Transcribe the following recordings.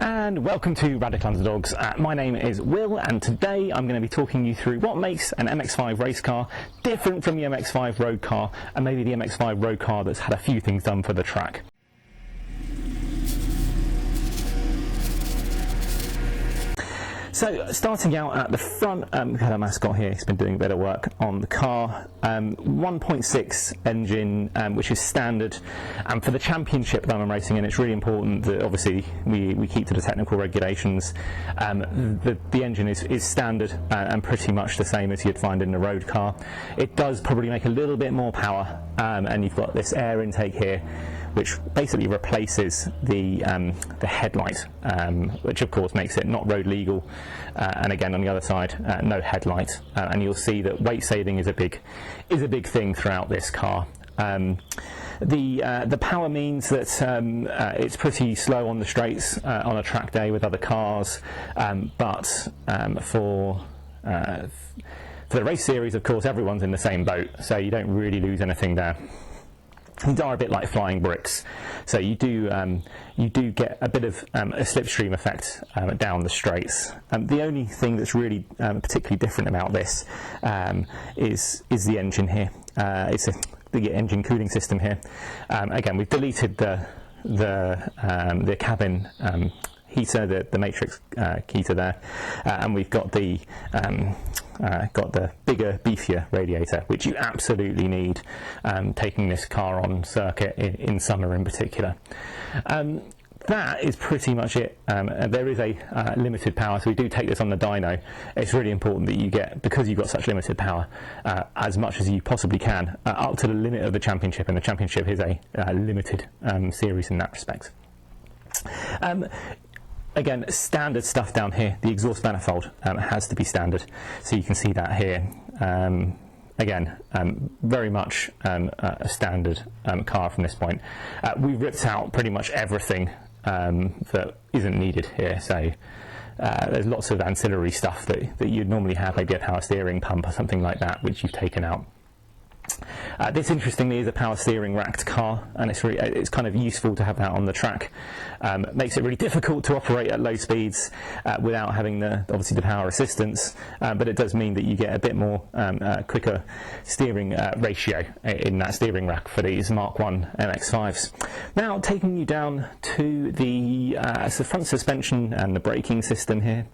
And welcome to Radical Underdogs. My name is Will, and today I'm going to be talking you through what makes an MX-5 race car different from the MX-5 road car, and maybe the MX-5 road car that's had a few things done for the track. So, starting out at the front, we've had a mascot here. He's been doing a bit of work on the car. 1.6 engine, which is standard. And for the championship that I'm racing in, it's really important that obviously we keep to the technical regulations. The engine is standard and pretty much the same as you'd find in the road car. It does probably make a little bit more power, and you've got this air intake here, which basically replaces the headlight, which of course makes it not road legal. And again, on the other side, no headlight. And you'll see that weight saving is a big thing throughout this car. The power means that it's pretty slow on the straights on a track day with other cars, but for the race series, of course, everyone's in the same boat, so you don't really lose anything there. These are a bit like flying bricks, so you do get a bit of a slipstream effect down the straights. The only thing that's really particularly different about this is the engine here. It's the engine cooling system here. Again, we've deleted the cabin heater, the matrix heater there, and we've got the bigger, beefier radiator, which you absolutely need taking this car on circuit in summer in particular. That is pretty much it. There is a limited power, so we do take this on the dyno. It's really important that you get, because you've got such limited power, as much as you possibly can, up to the limit of the championship, and the championship is a limited series in that respect. Again, standard stuff down here. The exhaust manifold has to be standard, so you can see that here. Again, very much a standard car from this point. We ripped out pretty much everything that isn't needed here, so there's lots of ancillary stuff that you'd normally have, maybe a power steering pump or something like that, which you've taken out. This, interestingly, is a power steering racked car, and it's kind of useful to have that on the track. Makes it really difficult to operate at low speeds without having obviously the power assistance, but it does mean that you get a bit more quicker steering ratio in that steering rack for these Mk1 MX-5s. Now, taking you down to the front suspension and the braking system here.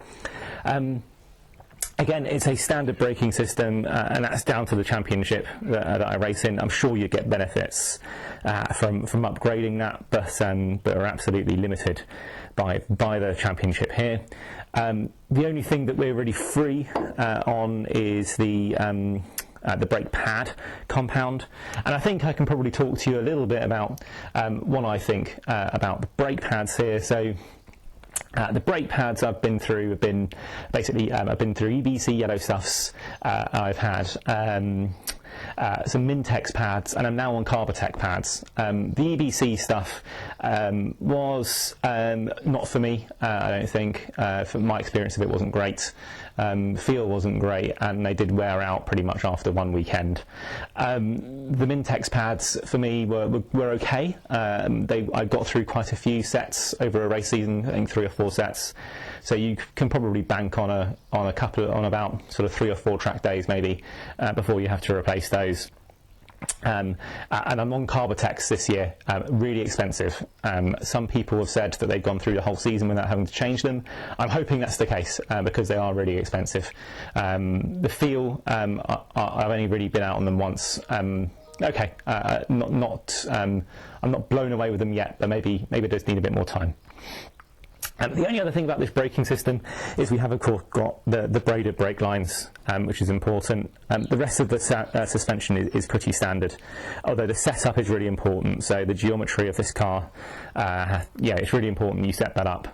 Again, it's a standard braking system, and that's down to the championship that I race in. I'm sure you get benefits from upgrading that, but are absolutely limited by the championship here. The only thing that we're really free on is the brake pad compound, and I think I can probably talk to you a little bit about what I think about the brake pads here. So. The brake pads I've been through have been basically I've been through EBC yellow stuffs. I've had some Mintex pads, and I'm now on Carbatec pads. The EBC stuff was not for me. I don't think. From my experience of it, wasn't great. Feel wasn't great, and they did wear out pretty much after one weekend. The Mintex pads for me were okay. I got through quite a few sets over a race season, I think 3 or 4 sets. So you can probably bank on about sort of 3 or 4 track days maybe before you have to replace those. And I'm on Carbatex this year, really expensive. Some people have said that they've gone through the whole season without having to change them. I'm hoping that's the case because they are really expensive. The feel, I've only really been out on them once. Okay, I'm not blown away with them yet, but maybe it does need a bit more time. The only other thing about this braking system is we have, of course, got the braided brake lines, which is important. The rest of the suspension is pretty standard, although the setup is really important. So the geometry of this car, it's really important you set that up.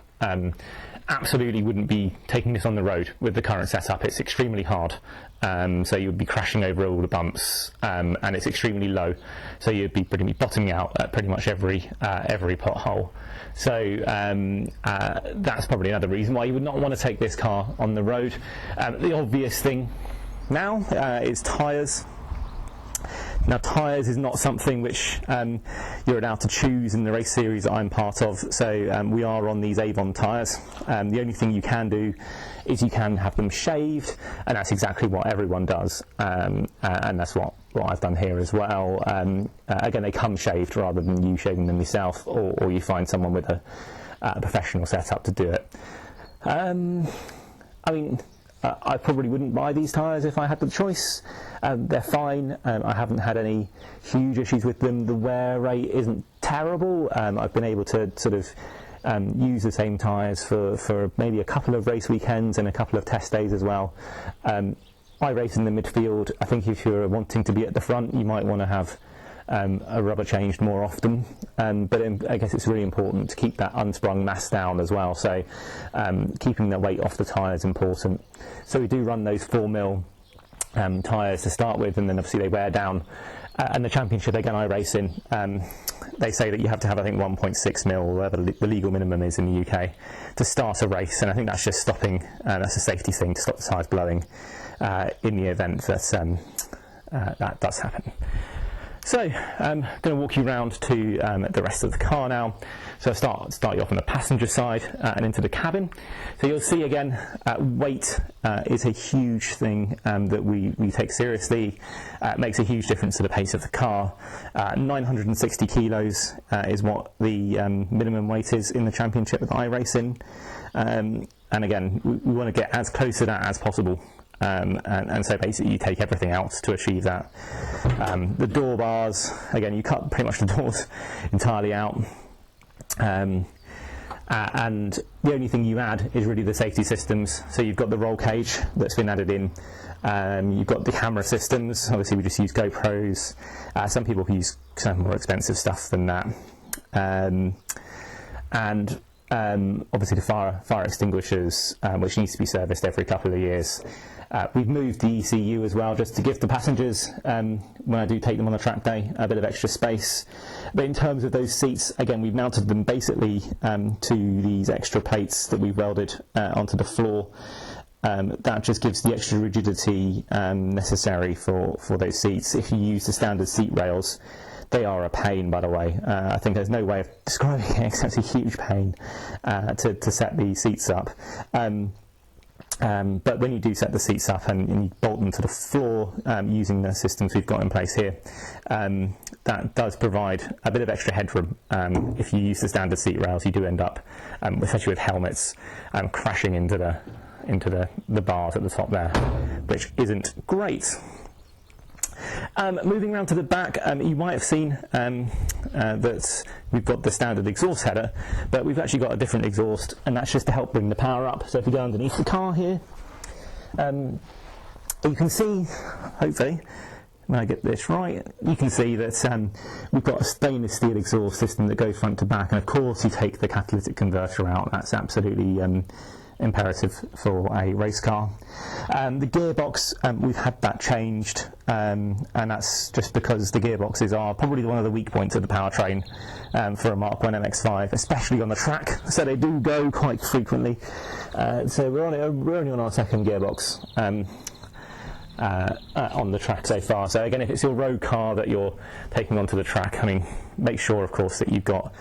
Absolutely wouldn't be taking this on the road with the current setup. It's extremely hard, so you would be crashing over all the bumps, and it's extremely low, so you'd be pretty bottoming out at pretty much every pothole. So that's probably another reason why you would not want to take this car on the road. The obvious thing now is tyres. Now, tyres is not something which you're allowed to choose in the race series that I'm part of, so we are on these Avon tyres. The only thing you can do is you can have them shaved, and that's exactly what everyone does, and that's what I've done here as well. Again, they come shaved rather than you shaving them yourself, or you find someone with a professional setup to do it. I mean, I probably wouldn't buy these tyres if I had the choice. They're fine. I haven't had any huge issues with them. The wear rate isn't terrible. I've been able to sort of use the same tyres for maybe a couple of race weekends and a couple of test days as well. I race in the midfield. I think if you're wanting to be at the front, you might want to have a rubber changed more often, but I guess it's really important to keep that unsprung mass down as well, so keeping the weight off the tyre is important. So we do run those 4mm tyres to start with, and then obviously they wear down. And the championship, again, I race in, they say that you have to have, I think, 1.6mm, or whatever the legal minimum is in the UK, to start a race, and I think that's just stopping, that's a safety thing to stop the tyres blowing in the event that that does happen. So I'm going to walk you around to the rest of the car now. So I'll start you off on the passenger side and into the cabin. So you'll see again, weight is a huge thing that we take seriously. It makes a huge difference to the pace of the car. 960 kilos is what the minimum weight is in the championship that I race in. And again, we want to get as close to that as possible. And so basically you take everything out to achieve that. The door bars, again, you cut pretty much the doors entirely out, and the only thing you add is really the safety systems. So you've got the roll cage that's been added in, you've got the camera systems. Obviously we just use GoPros. Some people use some more expensive stuff than that, and obviously the fire extinguishers, which needs to be serviced every couple of years. We've moved the ECU as well, just to give the passengers, when I do take them on a track day, a bit of extra space. But in terms of those seats, again, we've mounted them basically to these extra plates that we've welded onto the floor. That just gives the extra rigidity necessary for those seats. If you use the standard seat rails, they are a pain, by the way. I think there's no way of describing it except a huge pain to set these seats up. But when you do set the seats up and you bolt them to the floor using the systems we've got in place here, that does provide a bit of extra headroom. If you use the standard seat rails, you do end up, especially with helmets, crashing into the bars at the top there, which isn't great. Moving around to the back, you might have seen that we've got the standard exhaust header, but we've actually got a different exhaust, and that's just to help bring the power up. So if you go underneath the car here, you can see, hopefully, when I get this right, you can see that we've got a stainless steel exhaust system that goes front to back, and of course you take the catalytic converter out. That's absolutely imperative for a race car. The gearbox, we've had that changed, and that's just because the gearboxes are probably one of the weak points of the powertrain for a Mk1 MX-5, especially on the track, so they do go quite frequently. So we're only on our second gearbox on the track so far. So again, if it's your road car that you're taking onto the track, I mean, make sure of course that you've got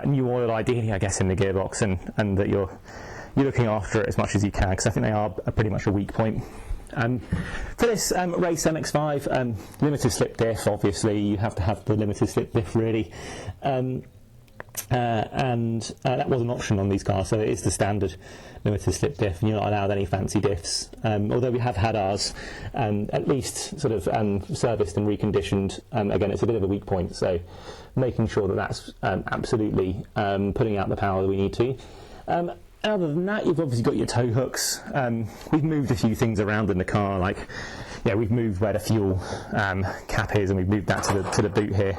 new oil, ideally, I guess, in the gearbox, and that you're looking after it as much as you can, because I think they are pretty much a weak point. For this race MX-5, limited slip diff, obviously you have to have the limited slip diff really, and that was an option on these cars, so it is the standard limited slip diff, and you're not allowed any fancy diffs, although we have had ours at least sort of serviced and reconditioned. Again, it's a bit of a weak point, so making sure that that's absolutely putting out the power that we need to. Other than that, you've obviously got your tow hooks. We've moved a few things around in the car, like we've moved where the fuel cap is, and we've moved that to the boot here.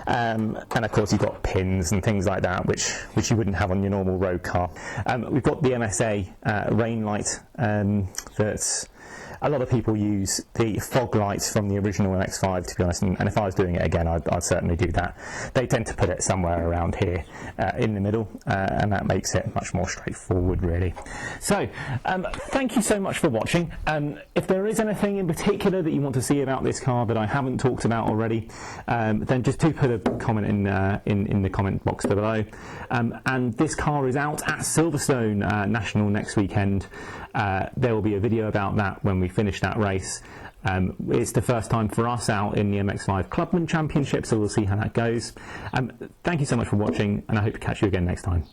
And of course you've got pins and things like that, which you wouldn't have on your normal road car. We've got the MSA rain light that's A lot of people use the fog lights from the original MX-5, to be honest, and if I was doing it again, I'd certainly do that. They tend to put it somewhere around here in the middle, and that makes it much more straightforward, really. So, thank you so much for watching. If there is anything in particular that you want to see about this car that I haven't talked about already, then just do put a comment in the comment box below. And this car is out at Silverstone National next weekend. There will be a video about that when we finish that race. It's the first time for us out in the MX-5 Clubman Championship, so we'll see how that goes. Thank you so much for watching, and I hope to catch you again next time.